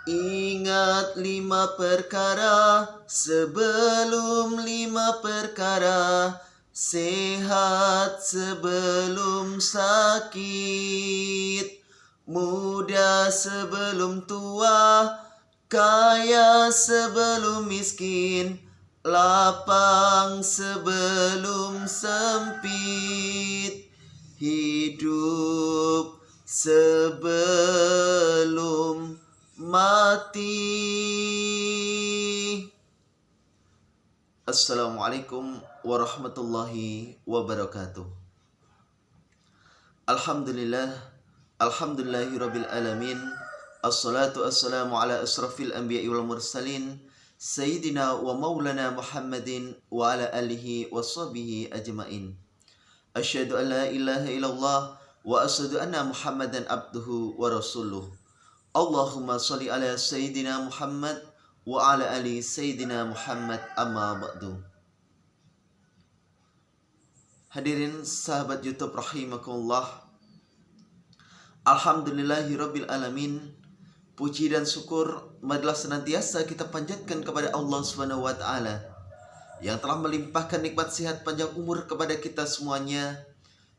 Ingat 5 perkara sebelum 5 perkara, sehat sebelum sakit, muda sebelum tua, kaya sebelum miskin, lapang sebelum sempit, hidup sebelum mati. Assalamualaikum warahmatullahi wabarakatuh. Alhamdulillahirabbil alamin. Assalatu wassalamu ala asrafil anbiya'i wal mursalin, sayyidina wa maulana Muhammadin wa ala alihi washabihi ajmain. Asyhadu an la ilaha illallah wa asyhadu anna Muhammadan abduhu wa rasuluh. Allahumma sholli ala Sayyidina Muhammad wa ala ali Sayyidina Muhammad, amma ba'du. Hadirin sahabat YouTube rahimakumullah. Alhamdulillahirabbil alamin. Puji dan syukur marilah senantiasa kita panjatkan kepada Allah Subhanahu wa taala yang telah melimpahkan nikmat sehat panjang umur kepada kita semuanya,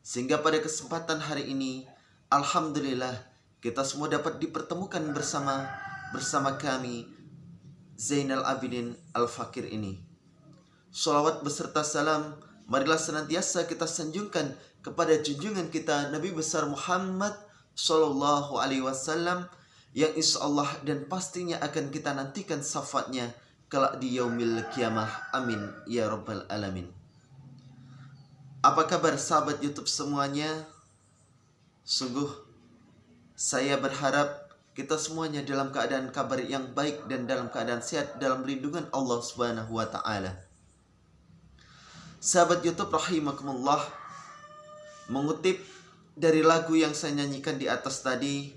sehingga pada kesempatan hari ini alhamdulillah kita semua dapat dipertemukan bersama kami Zainal Abidin Al-Fakir ini. Sholawat beserta salam marilah senantiasa kita sanjungkan kepada junjungan kita Nabi besar Muhammad Sallallahu Alaihi Wasallam, yang insya Allah dan pastinya akan kita nantikan syafaatnya kelak di yaumil kiamah. Amin ya rabbal alamin. Apa kabar sahabat YouTube semuanya? Sungguh saya berharap kita semuanya dalam keadaan kabar yang baik dan dalam keadaan sehat dalam lindungan Allah Subhanahu wa taala. Sahabat YouTube rahimakumullah, mengutip dari lagu yang saya nyanyikan di atas tadi,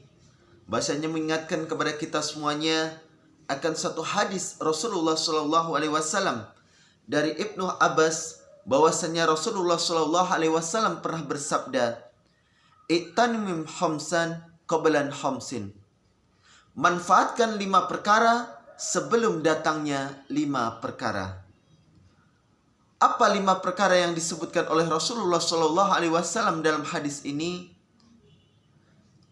bahasanya mengingatkan kepada kita semuanya akan satu hadis Rasulullah Shallallahu Alaihi Wasallam dari Ibnu Abbas, bahwasanya Rasulullah Shallallahu Alaihi Wasallam pernah bersabda, "Itanimim khamsan qablan khamsin." Manfaatkan 5 perkara sebelum datangnya 5 perkara. Apa 5 perkara yang disebutkan oleh Rasulullah Shallallahu Alaihi Wasallam dalam hadis ini?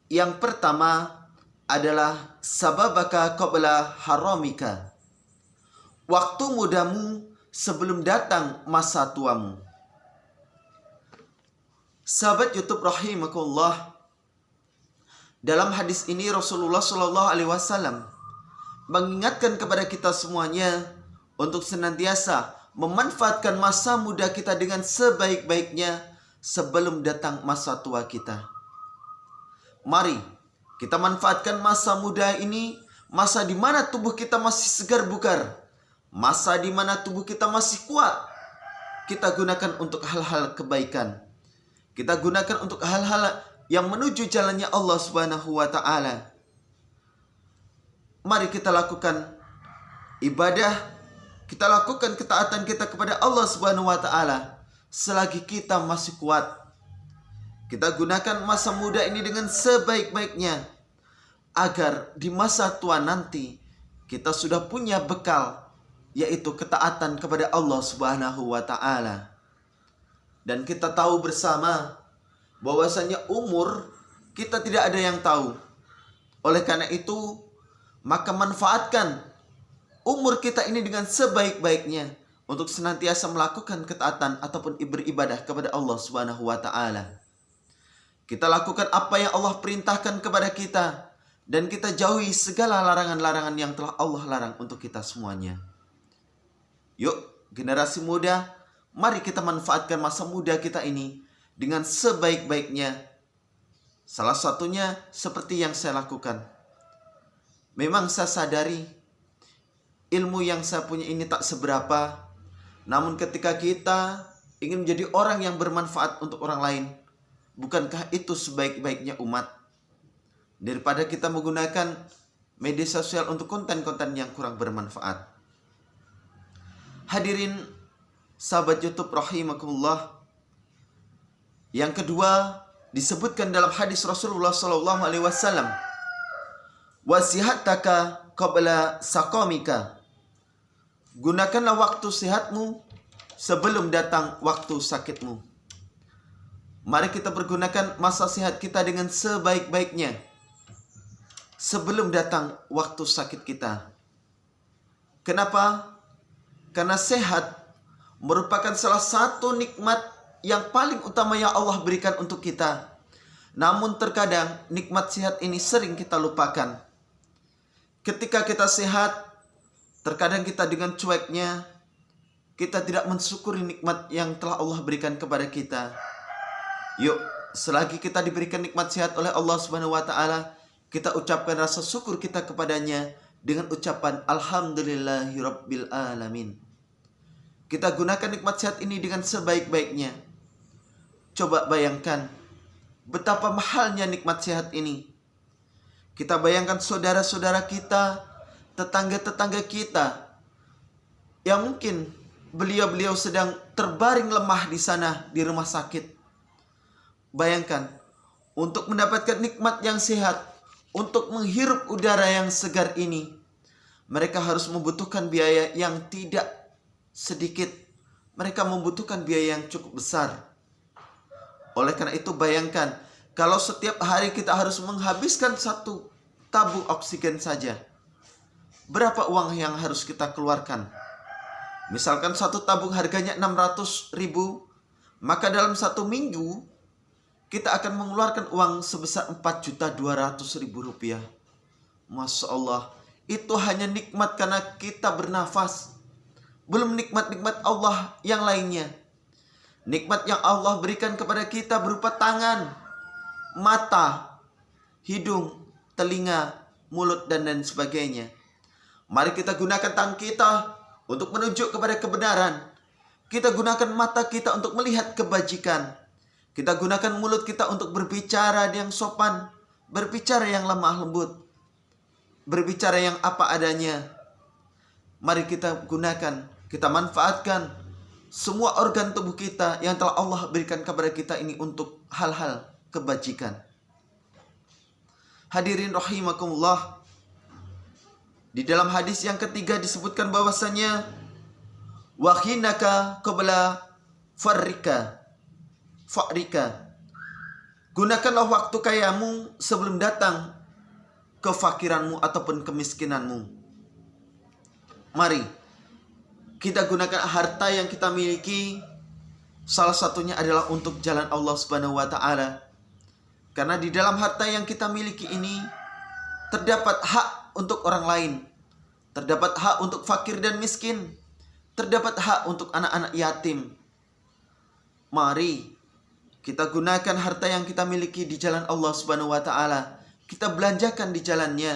Yang pertama adalah sababaka qabla haramika. Waktu mudamu sebelum datang masa tuamu. Sahabat YouTube rahimakumullah, dalam hadis ini Rasulullah Shallallahu Alaihi Wasallam mengingatkan kepada kita semuanya untuk senantiasa memanfaatkan masa muda kita dengan sebaik-baiknya sebelum datang masa tua kita. Mari kita manfaatkan masa muda ini, masa di mana tubuh kita masih segar bugar, masa di mana tubuh kita masih kuat. Kita gunakan untuk hal-hal kebaikan. Kita gunakan untuk hal-hal yang menuju jalannya Allah Subhanahu wa taala. Mari kita lakukan ibadah, kita lakukan ketaatan kita kepada Allah Subhanahu wa taala selagi kita masih kuat. Kita gunakan masa muda ini dengan sebaik-baiknya agar di masa tua nanti kita sudah punya bekal, yaitu ketaatan kepada Allah Subhanahu wa taala. Dan kita tahu bersama bahwasanya umur kita tidak ada yang tahu. Oleh karena itu, maka manfaatkan umur kita ini dengan sebaik-baiknya untuk senantiasa melakukan ketaatan ataupun beribadah kepada Allah Subhanahu wa taala. Kita lakukan apa yang Allah perintahkan kepada kita dan kita jauhi segala larangan-larangan yang telah Allah larang untuk kita semuanya. Yuk, generasi muda, mari kita manfaatkan masa muda kita ini dengan sebaik-baiknya. Salah satunya seperti yang saya lakukan. Memang saya sadari ilmu yang saya punya ini tak seberapa, namun ketika kita ingin menjadi orang yang bermanfaat untuk orang lain, bukankah itu sebaik-baiknya umat? Daripada kita menggunakan media sosial untuk konten-konten yang kurang bermanfaat. Hadirin sahabat YouTube rahimakumullah, yang kedua disebutkan dalam hadis Rasulullah Sallallahu Alaihi Wasallam, wasihataka qabla saqamika. Gunakanlah waktu sehatmu sebelum datang waktu sakitmu. Mari kita pergunakan masa sehat kita dengan sebaik-baiknya sebelum datang waktu sakit kita. Kenapa? Karena sehat merupakan salah satu nikmat yang paling utama yang Allah berikan untuk kita. Namun terkadang nikmat sehat ini sering kita lupakan. Ketika kita sehat, terkadang kita dengan cueknya, kita tidak mensyukuri nikmat yang telah Allah berikan kepada kita. Yuk, selagi kita diberikan nikmat sehat oleh Allah Subhanahu wa taala, kita ucapkan rasa syukur kita kepadanya dengan ucapan alhamdulillahirabbil alamin. Kita gunakan nikmat sehat ini dengan sebaik-baiknya. Coba bayangkan betapa mahalnya nikmat sehat ini. Kita bayangkan saudara-saudara kita, tetangga-tetangga kita yang mungkin beliau-beliau sedang terbaring lemah di sana di rumah sakit. Bayangkan, untuk mendapatkan nikmat yang sehat, untuk menghirup udara yang segar ini, mereka harus membutuhkan biaya yang tidak sedikit. Mereka membutuhkan biaya yang cukup besar. Oleh karena itu bayangkan, kalau setiap hari kita harus menghabiskan 1 tabung oksigen saja, berapa uang yang harus kita keluarkan? Misalkan 1 tabung harganya 600.000, maka dalam 1 minggu kita akan mengeluarkan uang sebesar 4.200.000 rupiah. Masya Allah, itu hanya nikmat karena kita bernafas. Belum nikmat-nikmat Allah yang lainnya. Nikmat yang Allah berikan kepada kita berupa tangan, mata, hidung, telinga, mulut, dan lain sebagainya. Mari kita gunakan tangan kita untuk menunjuk kepada kebenaran. Kita gunakan mata kita untuk melihat kebajikan. Kita gunakan mulut kita untuk berbicara yang sopan, berbicara yang lemah lembut, berbicara yang apa adanya. Mari kita gunakan, kita manfaatkan semua organ tubuh kita yang telah Allah berikan kepada kita ini untuk hal-hal kebajikan. Hadirin rahimakumullah, di dalam hadis yang ketiga disebutkan bahwasanya wahinaka qabla fa'rika. Gunakanlah waktu kayamu sebelum datang kefakiranmu ataupun kemiskinanmu. Mari kita gunakan harta yang kita miliki, salah satunya adalah untuk jalan Allah Subhanahu wa taala. Karena di dalam harta yang kita miliki ini terdapat hak untuk orang lain, terdapat hak untuk fakir dan miskin, terdapat hak untuk anak-anak yatim. Mari kita gunakan harta yang kita miliki di jalan Allah Subhanahu wa taala. Kita belanjakan di jalannya.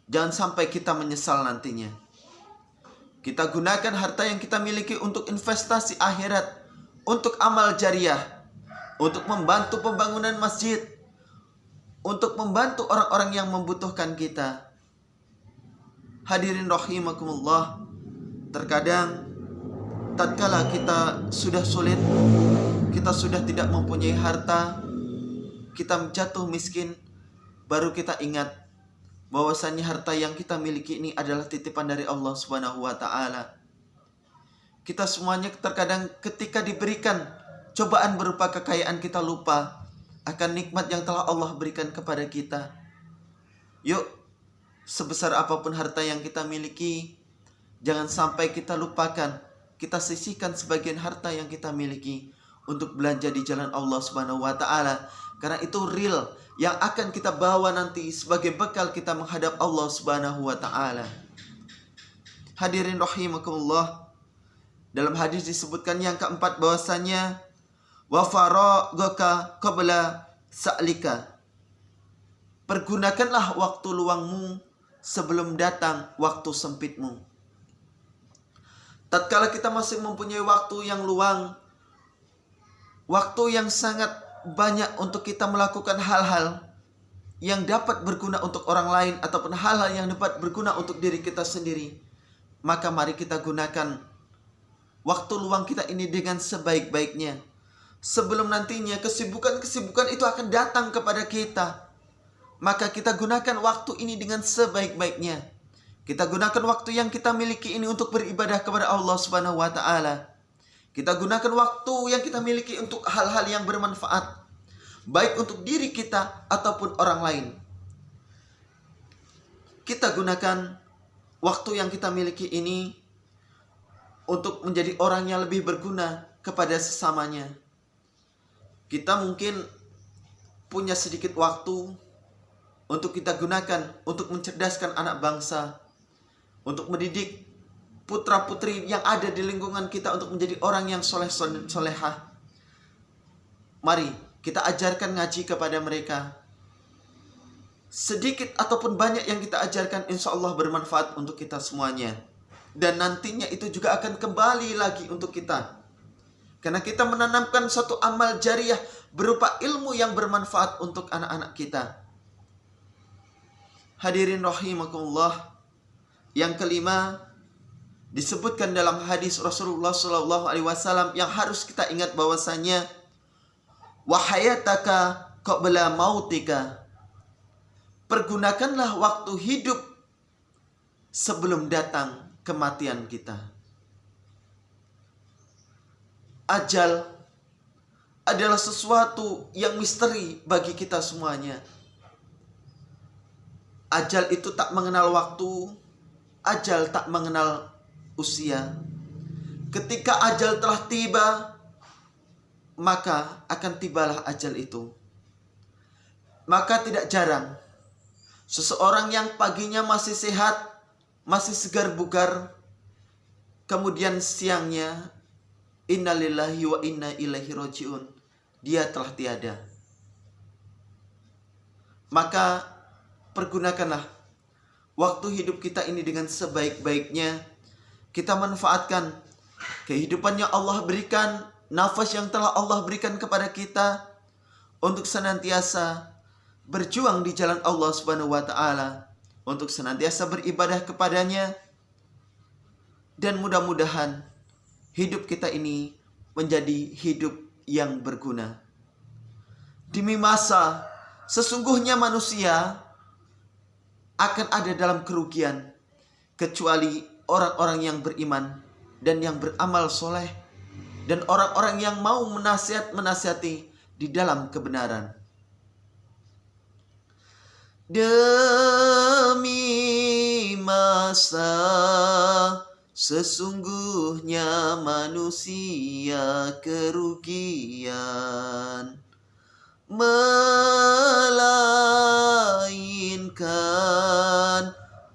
Jangan sampai kita menyesal nantinya. Kita gunakan harta yang kita miliki untuk investasi akhirat, untuk amal jariah, untuk membantu pembangunan masjid, untuk membantu orang-orang yang membutuhkan kita. Hadirin rahimakumullah, terkadang tatkala kita sudah sulit, kita sudah tidak mempunyai harta, kita jatuh miskin, baru kita ingat bahwasanya harta yang kita miliki ini adalah titipan dari Allah Subhanahu wa taala. Kita semuanya terkadang ketika diberikan cobaan berupa kekayaan, kita lupa akan nikmat yang telah Allah berikan kepada kita. Yuk, sebesar apapun harta yang kita miliki, jangan sampai kita lupakan. Kita sisihkan sebagian harta yang kita miliki untuk belanja di jalan Allah Subhanahu wa taala. Karena itu real yang akan kita bawa nanti sebagai bekal kita menghadap Allah Subhanahu wa taala. Hadirin rahimakumullah, dalam hadis disebutkan yang keempat bahwasanya wa faragaka qabla sa'lika. Pergunakanlah waktu luangmu sebelum datang waktu sempitmu. Tatkala kita masih mempunyai waktu yang luang, waktu yang sangat banyak untuk kita melakukan hal-hal yang dapat berguna untuk orang lain ataupun hal-hal yang dapat berguna untuk diri kita sendiri, maka mari kita gunakan waktu luang kita ini dengan sebaik-baiknya. Sebelum nantinya kesibukan-kesibukan itu akan datang kepada kita. maka kita gunakan waktu ini dengan sebaik-baiknya. Kita gunakan waktu yang kita miliki ini untuk beribadah kepada Allah Subhanahu wa taala. Kita gunakan waktu yang kita miliki untuk hal-hal yang bermanfaat, baik untuk diri kita ataupun orang lain. Kita gunakan waktu yang kita miliki ini untuk menjadi orang yang lebih berguna kepada sesamanya. Kita mungkin punya sedikit waktu untuk kita gunakan untuk mencerdaskan anak bangsa, untuk mendidik putra-putri yang ada di lingkungan kita untuk menjadi orang yang soleh-solehah. Mari kita ajarkan ngaji kepada mereka. Sedikit ataupun banyak yang kita ajarkan, insya Allah bermanfaat untuk kita semuanya. Dan nantinya itu juga akan kembali lagi untuk kita. Karena kita menanamkan suatu amal jariah berupa ilmu yang bermanfaat untuk anak-anak kita. Hadirin rahimakumullah. Yang kelima, disebutkan dalam hadis Rasulullah SAW yang harus kita ingat bahwasanya wahayataka qabla mautika. Pergunakanlah waktu hidup sebelum datang kematian kita. Ajal adalah sesuatu yang misteri bagi kita semuanya. Ajal itu tak mengenal waktu, ajal tak mengenal usia. Ketika ajal telah tiba, maka akan tibalah ajal itu. Maka tidak jarang seseorang yang paginya masih sehat, masih segar bugar, kemudian siangnya innalillahi wa inna ilaihi rajiun, dia telah tiada. Maka pergunakanlah waktu hidup kita ini dengan sebaik-baiknya. Kita manfaatkan kehidupan yang Allah berikan, nafas yang telah Allah berikan kepada kita untuk senantiasa berjuang di jalan Allah Subhanahu wa taala, untuk senantiasa beribadah kepadanya, dan mudah-mudahan hidup kita ini menjadi hidup yang berguna. Demi masa, sesungguhnya manusia akan ada dalam kerugian, kecuali orang-orang yang beriman dan yang beramal soleh, dan orang-orang yang mau menasihati di dalam kebenaran. Demi masa, sesungguhnya manusia kerugian, melainkan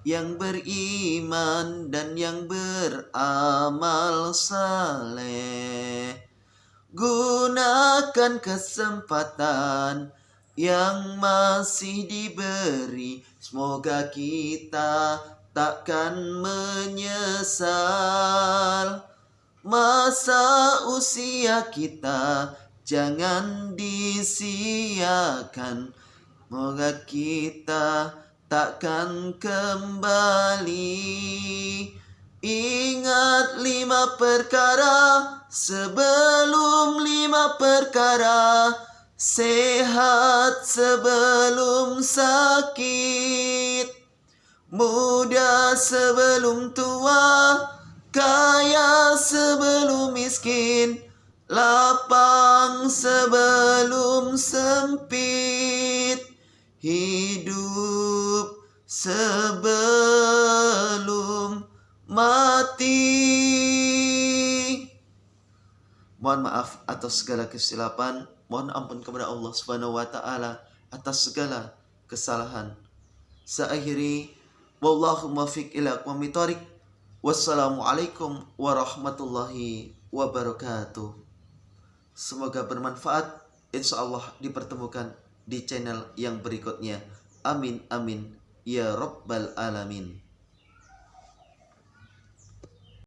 yang beriman dan yang beramal saleh. Gunakan kesempatan yang masih diberi, semoga kita takkan menyesal. Masa usia kita jangan disia-siakan, semoga kita takkan kembali. Ingat 5 perkara sebelum 5 perkara, sehat sebelum sakit, muda sebelum tua, kaya sebelum miskin, lapang sebelum sempit, hidup sebelum mati. Mohon maaf atas segala kesilapan, mohon ampun kepada Allah Subhanahu wa taala atas segala kesalahan. Saya wallahu muwaffiq ila aqwamit thoriq. Wassalamualaikum warahmatullahi wabarakatuh. Semoga bermanfaat. Insyaallah dipertemukan di channel yang berikutnya. Amin amin ya rabbal alamin.